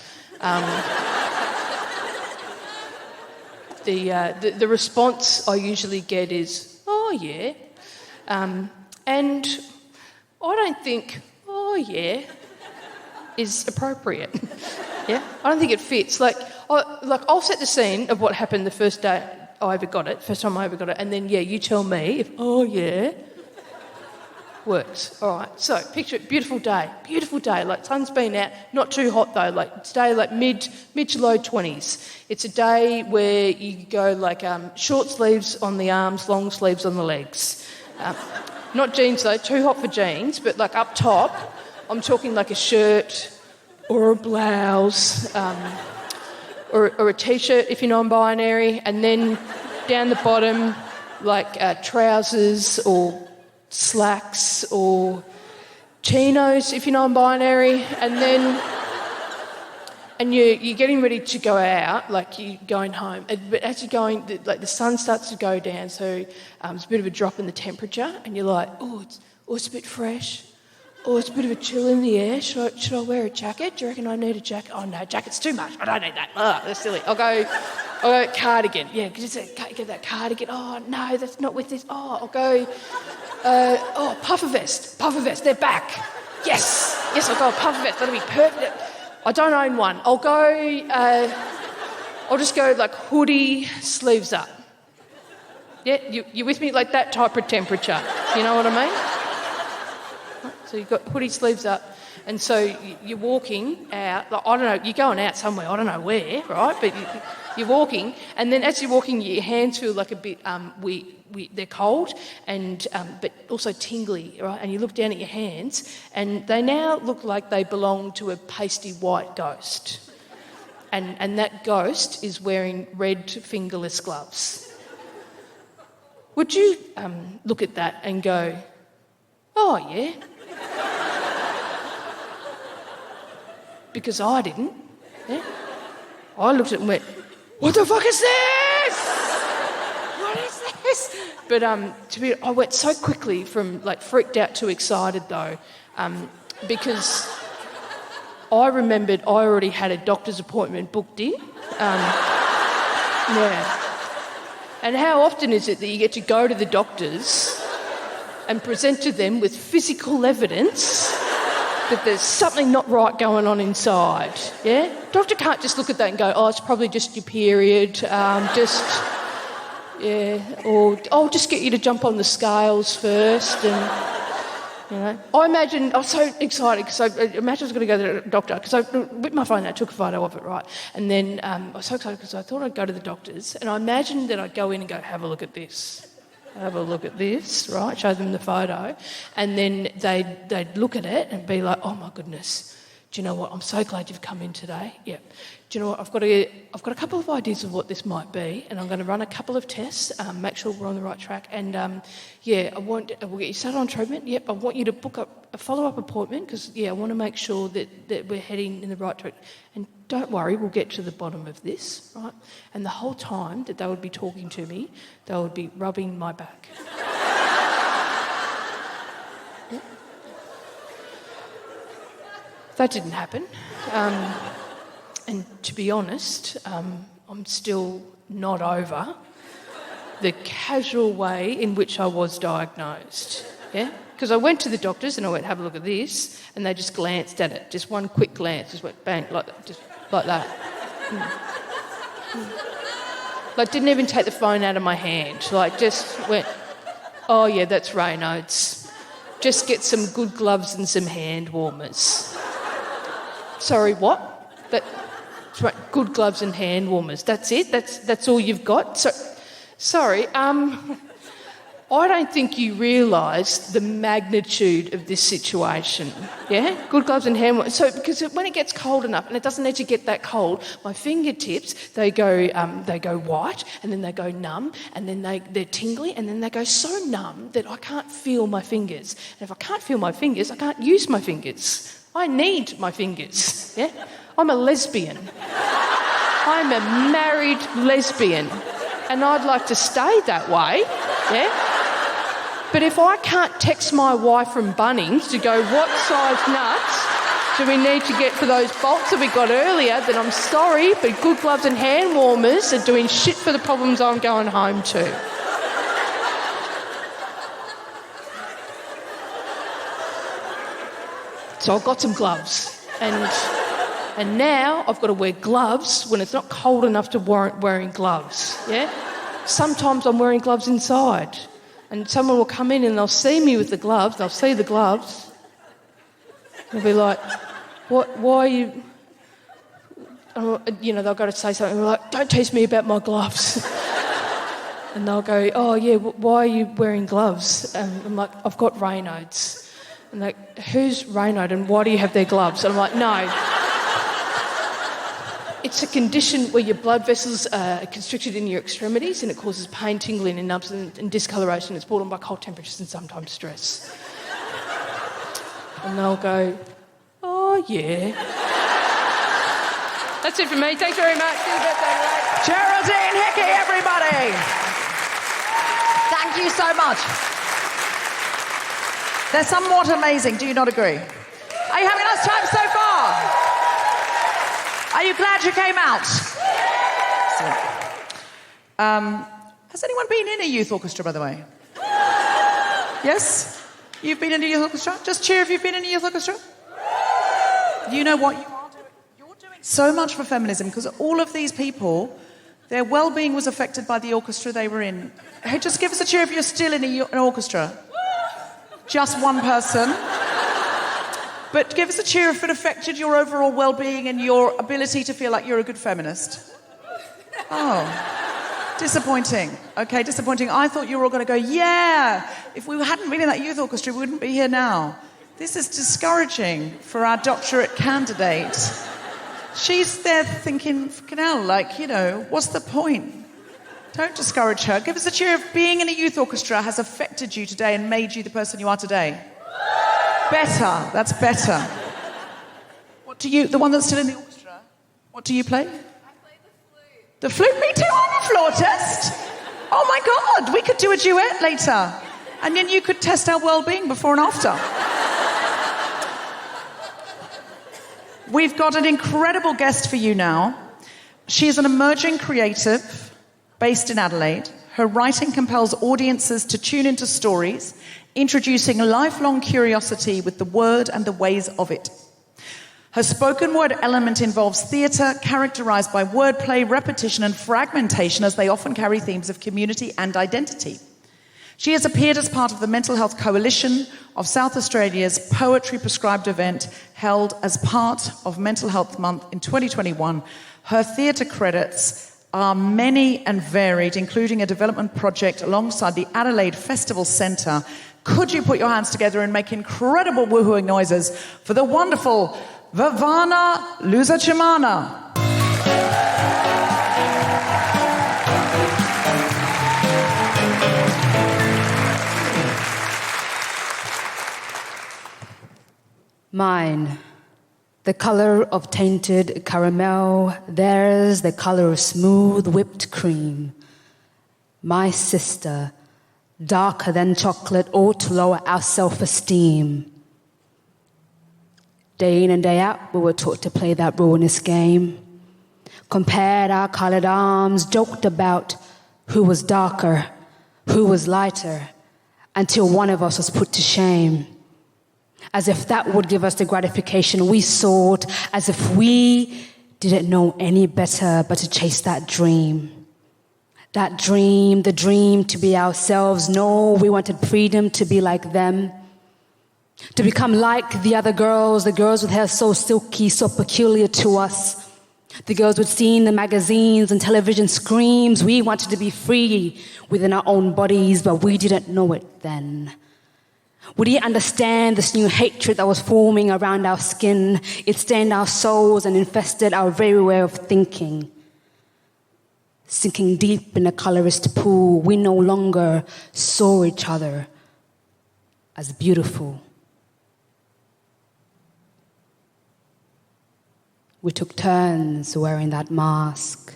The response I usually get is, oh yeah. And I don't think, oh yeah, is appropriate. Yeah, I don't think it fits. I'll set the scene of what happened the first time I ever got it, and then you tell me if oh yeah works. All right. So picture it, beautiful day, like sun's been out, not too hot though, like today like mid to low 20s. It's a day where you go like short sleeves on the arms, long sleeves on the legs. Not jeans though, too hot for jeans, but like up top, I'm talking like a shirt or a blouse or a t-shirt if you're non-binary, and then down the bottom like trousers or slacks or chinos if you're non-binary, and you're getting ready to go out, like you're going home. But as you're going, like the sun starts to go down, so there's a bit of a drop in the temperature, and you're like, it's a bit fresh. Oh, it's a bit of a chill in the air. Should I wear a jacket? Do you reckon I need a jacket? Oh no, jacket's too much. I don't need that. That's silly. I'll go cardigan. Yeah, get that cardigan. Oh no, that's not with this. Oh, I'll go. Puffer vest. They're back. Yes, I'll go a puffer vest. That'll be perfect. I don't own one. I'll just go like hoodie, sleeves up. Yeah, you with me? Like that type of temperature. You know what I mean? So you've got hoodie, sleeves up, and so you're walking out. Like, I don't know, you're going out somewhere. I don't know where, right? But you're walking, and then as you're walking, your hands feel like a bit they're cold and but also tingly, right? And you look down at your hands, and they now look like they belong to a pasty white ghost, and that ghost is wearing red fingerless gloves. Would you look at that and go, oh yeah? Because I didn't. Yeah? I looked at it and went, what the fuck is this? What is this? But I went so quickly from like freaked out to excited though, because I remembered I already had a doctor's appointment booked in. Yeah. And how often is it that you get to go to the doctors and present to them with physical evidence that there's something not right going on inside, yeah? Doctor can't just look at that and go, oh, it's probably just your period, or I'll just get you to jump on the scales first, and, you know. I was so excited because I imagined I was going to go to the doctor, because I whipped my phone out, took a photo of it, right? And then I was so excited because I thought I'd go to the doctors, and I imagined that I'd go in and go, have a look at this. Have a look at this, right? Show them the photo, and then they'd look at it and be like, "Oh my goodness, do you know what? I'm so glad you've come in today." Yeah. Do you know what? I've got a couple of ideas of what this might be, and I'm going to run a couple of tests, make sure we're on the right track, and we'll get you started on treatment. Yep. I want you to book up a follow-up appointment because I want to make sure that we're heading in the right direction. And don't worry, we'll get to the bottom of this, right? And the whole time that they would be talking to me, they would be rubbing my back. Yeah. That didn't happen. And to be honest, I'm still not over the casual way in which I was diagnosed. Yeah? Because I went to the doctors and I went, have a look at this, and they just glanced at it, just one quick glance, just went bang, like that, just like that. Like, didn't even take the phone out of my hand, like just went, oh yeah, that's Raynaud's. just get some good gloves and some hand warmers. Sorry, what? That's right, good gloves and hand warmers. That's it? That's all you've got? Sorry, I don't think you realise the magnitude of this situation, yeah? Good gloves and hand warmers. So, because when it gets cold enough, and it doesn't actually get that cold, my fingertips, they go white, and then they go numb, and then they're tingly, and then they go so numb that I can't feel my fingers. And if I can't feel my fingers, I can't use my fingers. I need my fingers, yeah? I'm a lesbian. I'm a married lesbian, and I'd like to stay that way, yeah? But if I can't text my wife from Bunnings to go, what size nuts do we need to get for those bolts that we got earlier, then I'm sorry, but good gloves and hand warmers are doing shit for the problems I'm going home to. So I've got some gloves, and now I've got to wear gloves when it's not cold enough to warrant wearing gloves, yeah? Sometimes I'm wearing gloves inside. And someone will come in and they'll see me with the gloves, they'll see the gloves, they'll be like, why are you... You know, they'll go to say something, and we're like, don't tease me about my gloves. And they'll go, oh yeah, why are you wearing gloves? And I'm like, I've got Raynaud's. And they're like, who's Raynaud and why do you have their gloves? And I'm like, no. It's a condition where your blood vessels are constricted in your extremities and it causes pain, tingling and numbness and discoloration. It's brought on by cold temperatures and sometimes stress. And they'll go, oh, yeah. That's it from me. Thanks very much. Happy birthday, Adelaide. Geraldine, Hickey, everybody. Thank you so much. They're somewhat amazing, do you not agree? Are you having a nice time so far? Are you glad you came out? Has anyone been in a youth orchestra, by the way? Yes? You've been in a youth orchestra? Just cheer if you've been in a youth orchestra. You know what you are doing? You're doing so much for feminism because all of these people, their well-being was affected by the orchestra they were in. Hey, just give us a cheer if you're still in an orchestra. Just one person. But give us a cheer if it affected your overall well-being and your ability to feel like you're a good feminist. Oh, disappointing. Okay, disappointing. I thought you were all going to go, yeah. If we hadn't been in that youth orchestra, we wouldn't be here now. This is discouraging for our doctorate candidate. She's there thinking, fucking hell, like, you know, what's the point? Don't discourage her. Give us a cheer if being in a youth orchestra has affected you today and made you the person you are today. Better. That's better. What do you... The one that's still in the orchestra, what do you play? I play The the flute. flute? Me too, I'm a flautist. Oh my God, we could do a duet later. And then you could test our well-being before and after. We've got an incredible guest for you now. She is an emerging creative based in Adelaide. Her writing compels audiences to tune into stories, introducing lifelong curiosity with the word and the ways of it. Her spoken word element involves theatre characterised by wordplay, repetition and fragmentation, as they often carry themes of community and identity. She has appeared as part of the Mental Health Coalition of South Australia's Poetry Prescribed event held as part of Mental Health Month in 2021. Her theatre credits are many and varied, including a development project alongside the Adelaide Festival Centre. Could you put your hands together and make incredible woohooing noises for the wonderful Vivana Luzochimana? Mine, the color of tainted caramel, theirs the color of smooth whipped cream. My sister, darker than chocolate, ought to lower our self-esteem. Day in and day out, we were taught to play that ruinous game. Compared our colored arms, joked about who was darker, who was lighter, until one of us was put to shame. As if that would give us the gratification we sought, as if we didn't know any better but to chase that dream. That dream, the dream to be ourselves. No, we wanted freedom to be like them. To become like the other girls, the girls with hair so silky, so peculiar to us. The girls we'd seen in the magazines and television screams. We wanted to be free within our own bodies, but we didn't know it then. We didn't understand this new hatred that was forming around our skin. It stained our souls and infested our very way of thinking. Sinking deep in a colorist pool, we no longer saw each other as beautiful. We took turns wearing that mask.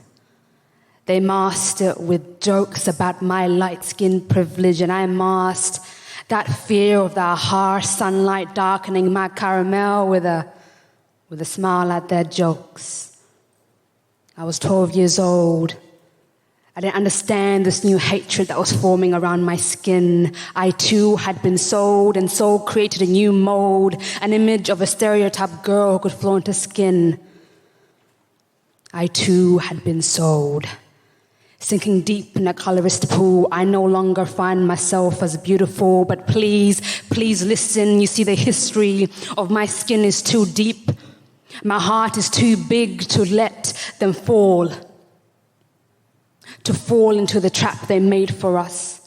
They masked it with jokes about my light-skinned privilege, and I masked that fear of the harsh sunlight darkening my caramel with a smile at their jokes. I was 12 years old. I didn't understand this new hatred that was forming around my skin. I too had been sold, and so created a new mold, an image of a stereotype girl who could flaunt her skin. I too had been sold. Sinking deep in a colorist pool, I no longer find myself as beautiful, but please, please listen. You see, the history of my skin is too deep. My heart is too big to let them fall. To fall into the trap they made for us.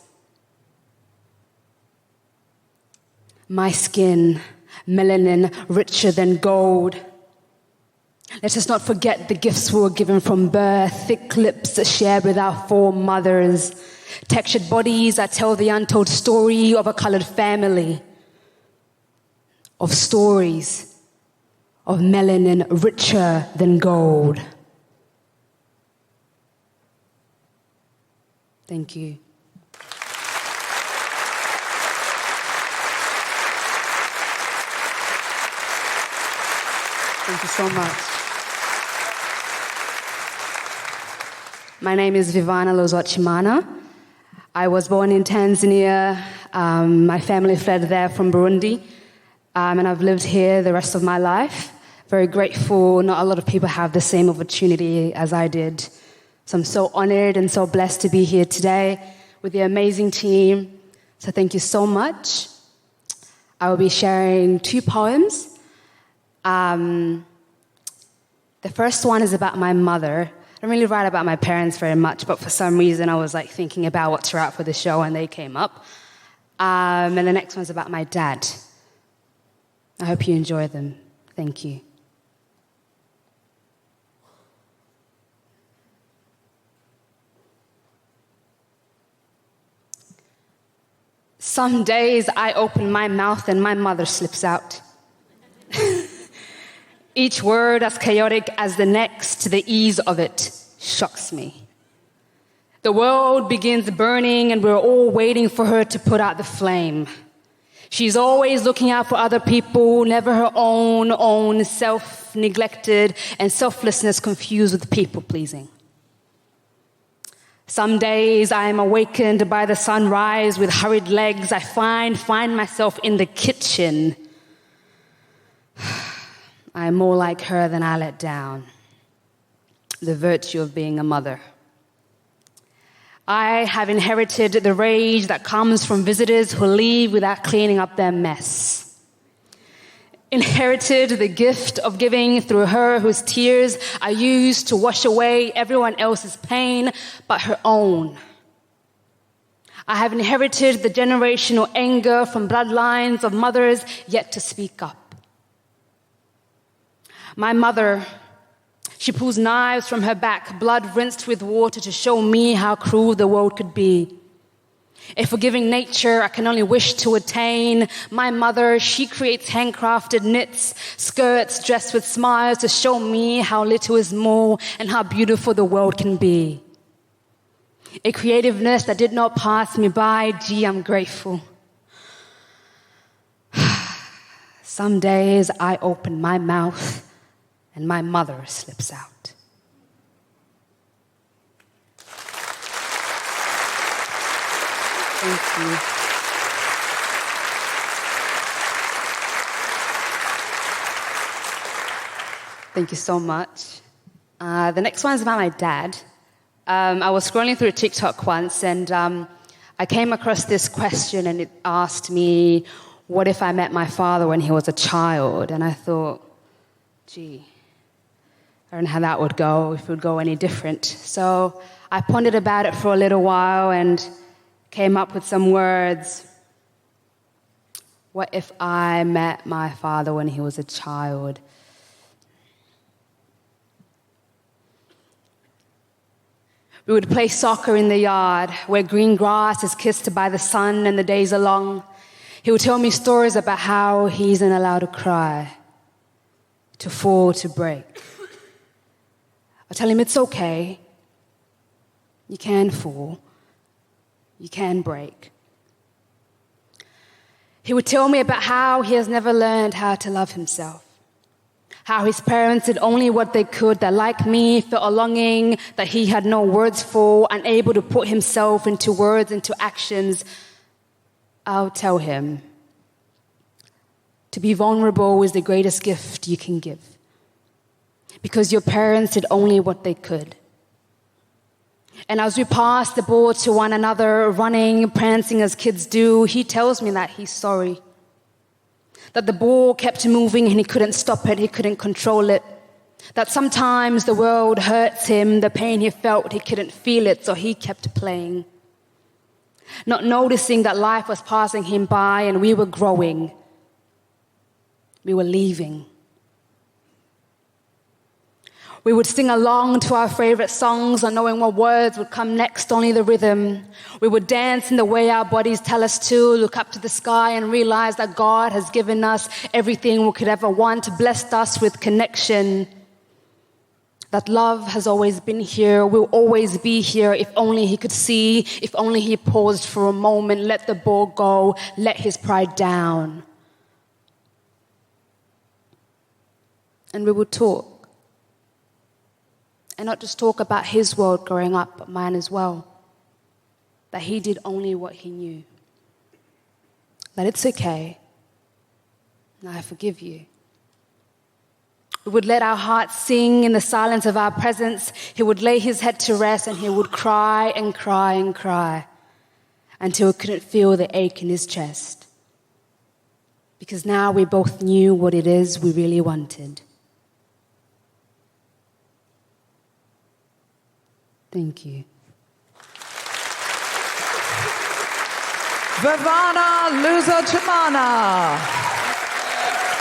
My skin, melanin richer than gold. Let us not forget the gifts we were given from birth, thick lips that shared with our foremothers, textured bodies that tell the untold story of a colored family, of stories of melanin richer than gold. Thank you. Thank you so much. My name is Vivana Luzochimana. I was born in Tanzania. My family fled there from Burundi. And I've lived here the rest of my life. Very grateful. Not a lot of people have the same opportunity as I did. So I'm so honored and so blessed to be here today with the amazing team. So thank you so much. I will be sharing 2 poems. The first one is about my mother. I don't really write about my parents very much, but for some reason I was thinking about what to write for the show and they came up. And the next one's about my dad. I hope you enjoy them. Thank you. Some days I open my mouth and my mother slips out. Each word as chaotic as the next, the ease of it shocks me. The world begins burning and we're all waiting for her to put out the flame. She's always looking out for other people, never her own self-neglected and selflessness confused with people-pleasing. Some days I am awakened by the sunrise with hurried legs. I find myself in the kitchen. I am more like her than I let down. The virtue of being a mother. I have inherited the rage that comes from visitors who leave without cleaning up their mess. Inherited the gift of giving through her whose tears I used to wash away everyone else's pain but her own. I have inherited the generational anger from bloodlines of mothers yet to speak up. My mother, she pulls knives from her back, blood rinsed with water to show me how cruel the world could be. A forgiving nature I can only wish to attain. My mother, she creates handcrafted knits, skirts dressed with smiles to show me how little is more and how beautiful the world can be. A creativeness that did not pass me by. Gee, I'm grateful. Some days I open my mouth and my mother slips out. Thank you. Thank you so much. The next one is about my dad. I was scrolling through TikTok once and I came across this question and it asked me, what if I met my father when he was a child? And I thought, gee, I don't know how that would go, if it would go any different. So I pondered about it for a little while and came up with some words. What if I met my father when he was a child? We would play soccer in the yard where green grass is kissed by the sun and the days are long. He would tell me stories about how he isn't allowed to cry, to fall, to break. I tell him it's okay. You can fall. You can break. He would tell me about how he has never learned how to love himself. How his parents did only what they could, that like me, felt a longing that he had no words for, unable to put himself into words, into actions. I'll tell him, to be vulnerable is the greatest gift you can give. Because your parents did only what they could. And as we pass the ball to one another, running, prancing as kids do, he tells me that he's sorry. That the ball kept moving and he couldn't stop it, he couldn't control it. That sometimes the world hurts him, the pain he felt, he couldn't feel it, so he kept playing. Not noticing that life was passing him by and we were growing. We were leaving. We would sing along to our favorite songs, not knowing what words would come next, only the rhythm. We would dance in the way our bodies tell us to, look up to the sky and realize that God has given us everything we could ever want, blessed us with connection. That love has always been here, will always be here, if only he could see, if only he paused for a moment, let the ball go, let his pride down. And we would talk. And not just talk about his world growing up, but mine as well. That he did only what he knew. That it's okay. And I forgive you. We would let our hearts sing in the silence of our presence. He would lay his head to rest and he would cry and cry and cry until he couldn't feel the ache in his chest. Because now we both knew what it is we really wanted. Thank you. Vivana Luzochimana.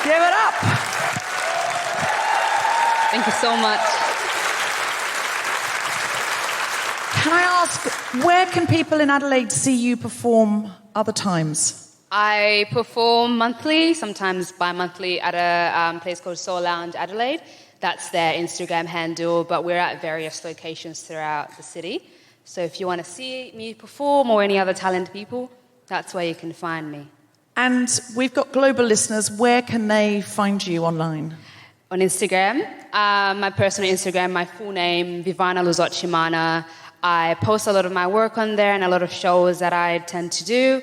Give it up. Thank you so much. Can I ask, where can people in Adelaide see you perform other times? I perform monthly, sometimes bi-monthly, at a place called Soul Lounge Adelaide. That's their Instagram handle, but we're at various locations throughout the city. So if you want to see me perform or any other talented people, that's where you can find me. And we've got global listeners. Where can they find you online? On Instagram, my personal Instagram, my full name, Vivana Luzochimana. I post a lot of my work on there and a lot of shows that I tend to do.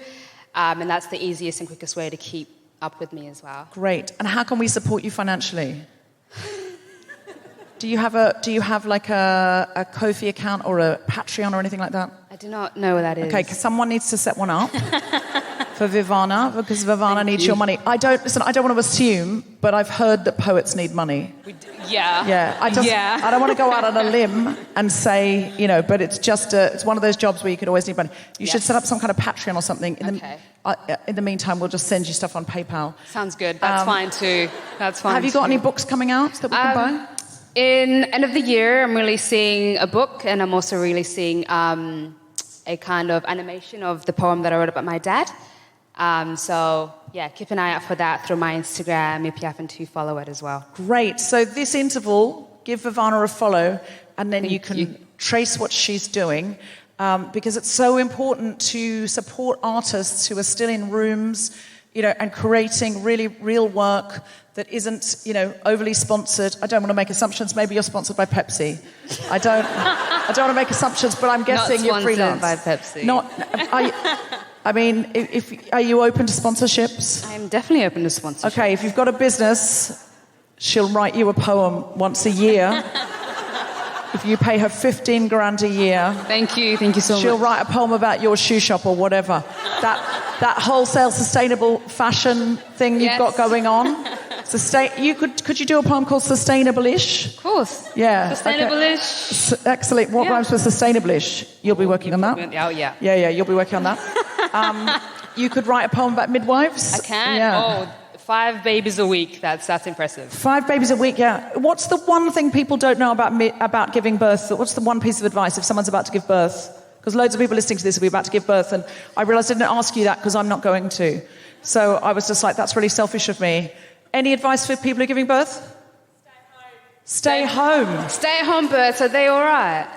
And that's the easiest and quickest way to keep up with me as well. Great. And how can we support you financially? Do you have like a Ko-fi account or a Patreon or anything like that? I do not know what that is. Okay, because someone needs to set one up for Vivana, because Vivana needs your money. I don't want to assume, but I've heard that poets need money. Yeah. I don't want to go out on a limb and say, but it's just it's one of those jobs where you could always need money. You should set up some kind of Patreon or something. In the meantime, we'll just send you stuff on PayPal. Sounds good. That's fine too. That's fine. Have you got any books coming out that we can buy? In end of the year, I'm releasing a book, and I'm also releasing a kind of animation of the poem that I wrote about my dad. So, keep an eye out for that through my Instagram if you happen to follow it as well. Great. So this interval, give Vivana a follow, and then you can trace what she's doing, because it's so important to support artists who are still in rooms, and creating really real work that isn't, overly sponsored. I don't want to make assumptions. Maybe you're sponsored by Pepsi. I don't want to make assumptions, but I'm guessing you're freelance. Not sponsored by Pepsi. Are you open to sponsorships? I'm definitely open to sponsorship. Okay, if you've got a business, she'll write you a poem once a year. If you pay her 15 grand a year, Thank you so she'll much. write a poem about your shoe shop or whatever. That wholesale sustainable fashion thing you've Yes. got going on. Could you do a poem called Sustainable-ish? Of course. Yeah. Sustainable-ish. Excellent. What Yeah. rhymes with sustainable-ish? You'll be working on that? Oh, yeah. Yeah, you'll be working on that. You could write a poem about midwives? I can. Yeah. Oh, 5 babies a week. That's impressive. 5 babies a week, yeah. What's the one thing people don't know about giving birth? What's the one piece of advice if someone's about to give birth? Because loads of people listening to this will be about to give birth, and I realised I didn't ask you that because I'm not going to. So I was just like, that's really selfish of me. Any advice for people who are giving birth? Stay home. Stay-at-home births, are they all right?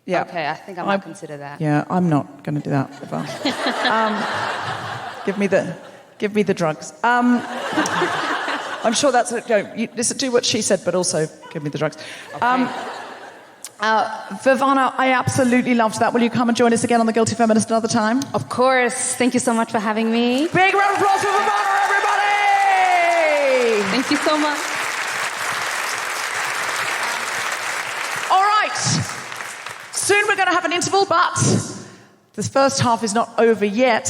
Yeah. Okay, I think I might consider that. Yeah, I'm not going to do that. Give me the drugs. I'm sure that's it. Listen, do what she said, but also give me the drugs. Okay. Vivana, I absolutely loved that. Will you come and join us again on The Guilty Feminist another time? Of course. Thank you so much for having me. Big round of applause for Vivana, everybody! Thank you so much. All right. Soon we're going to have an interval, but the first half is not over yet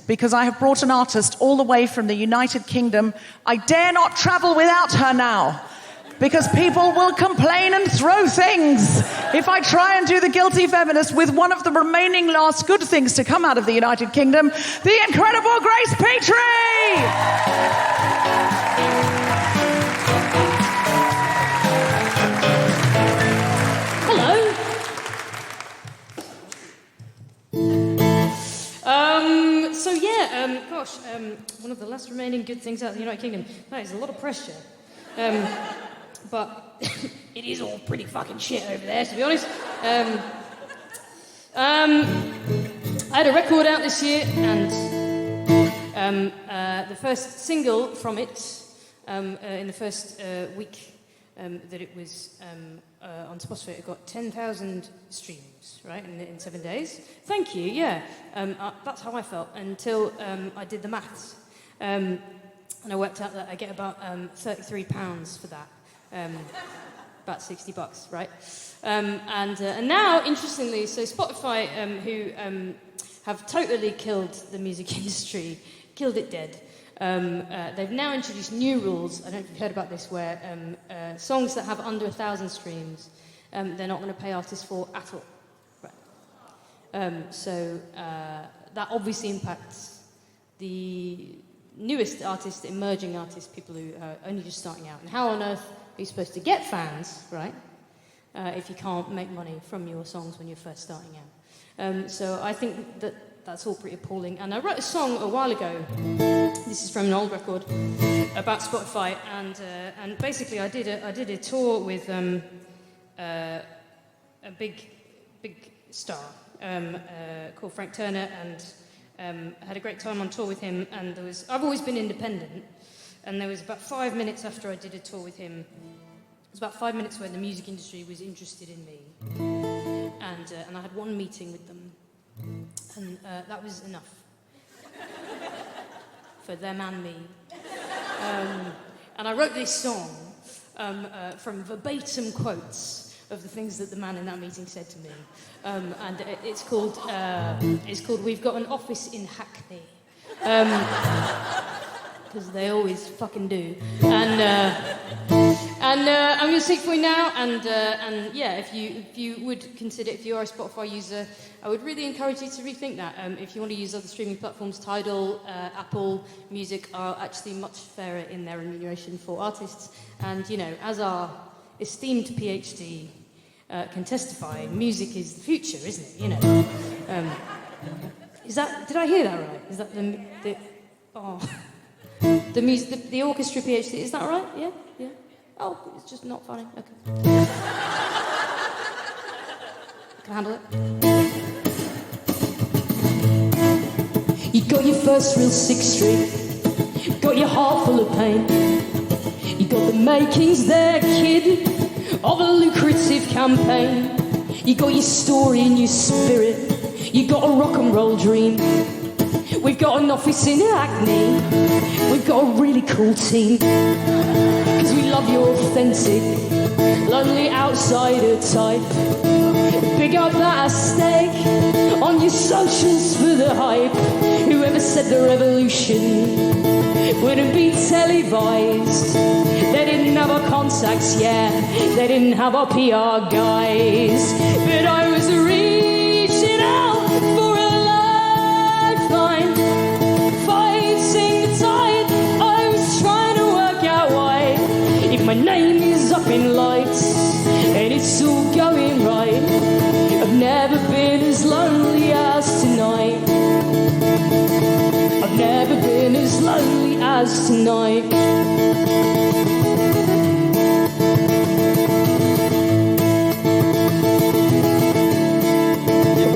because I have brought an artist all the way from the United Kingdom. I dare not travel without her now because people will complain and throw things if I try and do The Guilty Feminist with one of the remaining last good things to come out of the United Kingdom, the incredible Grace Petrie! One of the last remaining good things out of the United Kingdom. That is a lot of pressure. But it is all pretty fucking shit over there, to be honest. I had a record out this year, and the first single from it, in the first week that it was on Spotify, it got 10,000 streams, right, in 7 days. Thank you, yeah. That's how I felt until I did the maths. And I worked out that I get about £33 for that. About $60, right? And now, interestingly, so Spotify, who have totally killed the music industry, killed it dead. They've now introduced new rules. I don't know if you've heard about this, where songs that have under 1,000 streams, they're not going to pay artists for at all. Right. So that obviously impacts the newest artists, emerging artists, people who are only just starting out. And how on earth are you supposed to get fans, right, if you can't make money from your songs when you're first starting out? So I think that that's all pretty appalling. And I wrote a song a while ago. This is from an old record about Spotify, and basically I did a tour with a big star called Frank Turner, and I had a great time on tour with him. And I've always been independent, and there was about 5 minutes after I did a tour with him. It was about 5 minutes where the music industry was interested in me, and I had one meeting with them. And that was enough for them and me. And I wrote this song from verbatim quotes of the things that the man in that meeting said to me. And it's called We've Got an Office in Hackney. Because they always fucking do. And I'm going to sing for you now, and yeah, if you would consider, if you are a Spotify user, I would really encourage you to rethink that. If you want to use other streaming platforms, Tidal, Apple Music are actually much fairer in their remuneration for artists. And, you know, as our esteemed PhD can testify, music is the future, isn't it? You know. Did I hear that right? Is that the orchestra PhD, is that right? Yeah? Yeah? Oh, it's just not funny. Okay. Can I handle it? You got your first real 6th Street, got your heart full of pain. You got the makings there, kid, of a lucrative campaign. You got your story and your spirit, you got a rock and roll dream. We've got an office in Hackney, we've got a really cool team, 'cause we love your authentic lonely outsider type. Big up that stake on your socials for the hype. Whoever said the revolution wouldn't be televised? They didn't have our contacts, yeah, they didn't have our PR guys. But I was reaching out for a lifeline, fighting the tide. I was trying to work out why, if my name is up in lights and it's all going right, I've never been as lonely as tonight. I've never been as lonely as tonight.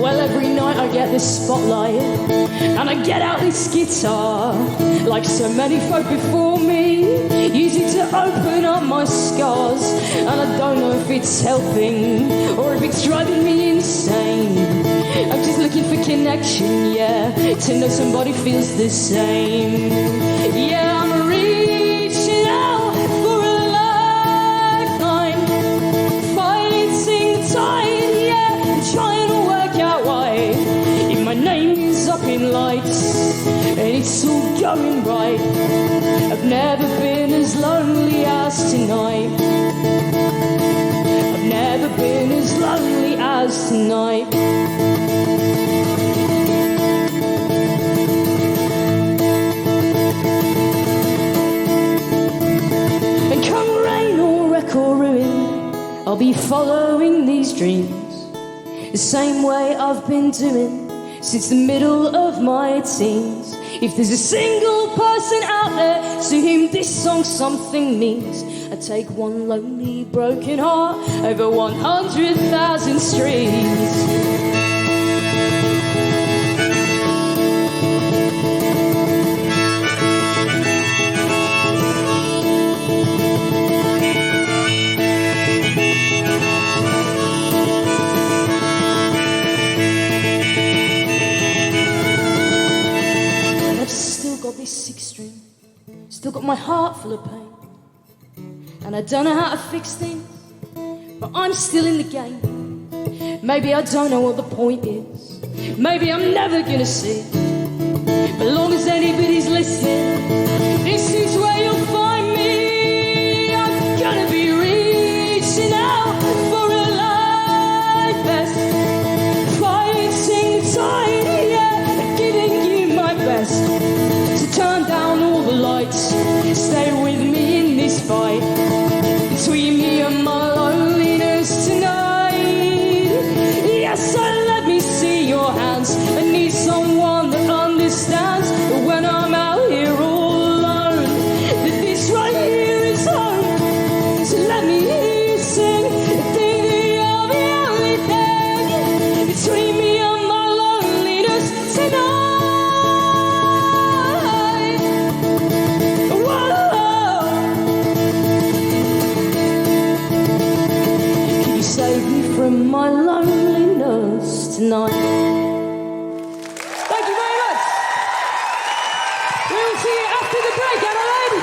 Well, every night I get this spotlight and I get out this guitar, like so many folk before me, use it to open up my scars. And I don't know if it's helping or if it's driving me insane. I'm just looking for connection, yeah, to know somebody feels the same. Yeah, I'm reaching out for a lifeline, fighting the tide, yeah, and trying to work out why, if my name is up in lights and it's all going right, I've never been as lonely as tonight. I've never been as lonely as tonight. And come rain or wreck or ruin, I'll be following these dreams the same way I've been doing since the middle of my teens. If there's a single person out there to whom this song something means, I take one lonely broken heart over 100,000 streets. Got this 6 string, still got my heart full of pain, and I don't know how to fix things, but I'm still in the game. Maybe I don't know what the point is, maybe I'm never gonna see, but long as anybody's listening, this is where you'll find me. I'm gonna be reaching out for a life vest, fighting the tide, yeah, giving you my best. Turn down all the lights, stay with me in this fight, between me and my loneliness tonight. Yes, so let me see your hands. I need someone that understands that when I'm out here all alone, that this right here is home. So let me hear you sing, think that you're the only thing between me and my loneliness tonight. Save me from my loneliness tonight. Thank you very much. We will see you after the break, Adelaide.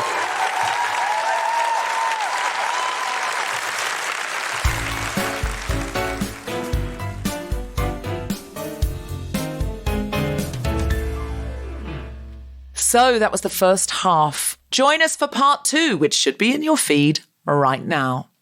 So that was the first half. Join us for part 2, which should be in your feed right now.